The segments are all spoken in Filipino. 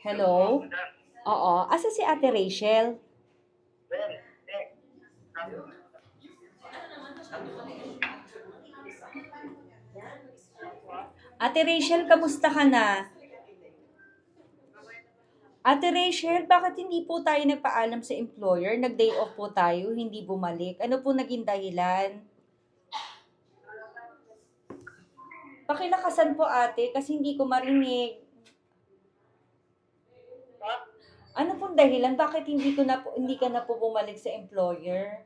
Hello? Oo. Asa si Ate Rachel? Ate Rachel, kamusta ka na? Ate Rachel, bakit hindi po tayo nagpaalam sa employer? Nag-day off po tayo, hindi bumalik. Ano po naging dahilan? Pakilakasan po ate kasi hindi ko marinig. Ano pong dahilan? Bakit hindi ka na po bumalik sa employer?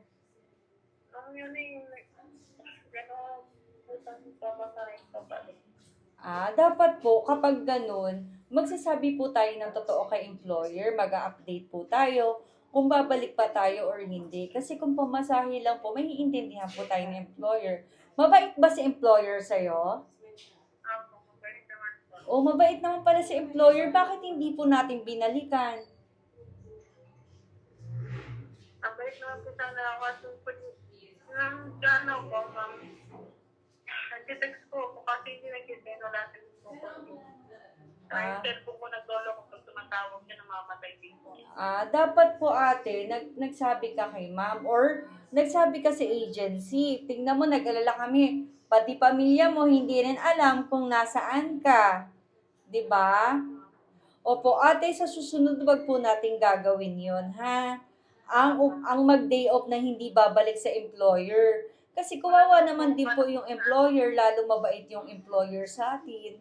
Dapat po kapag ganun, magsasabi po tayo ng totoo kay employer, mag-update po tayo kung babalik pa tayo or hindi. Kasi kung pamasahe lang po, may iintindihan po tayo ng employer. Mabait ba si employer sa'yo? O mabait naman pala si employer, bakit hindi po natin binalikan? Ang balik naman po sana ako at ano po, ma'am. Nag-text po ako kasi hindi nag-send wala sa po ko. Ah, Cellphone ko naglolo ko pag tumatawag siya namamatay din po. Dapat po ate, nagsabi ka kay ma'am or nagsabi ka sa agency. Tingnan mo, nag-alala kami. Pati pamilya mo, hindi rin alam kung nasaan ka. 'Di ba? Opo, ate, sa susunod wag po natin gagawin yon ha? Ang mag-day off na hindi babalik sa employer. Kasi kawawa naman din po yung employer, lalo mabait yung employer sa atin.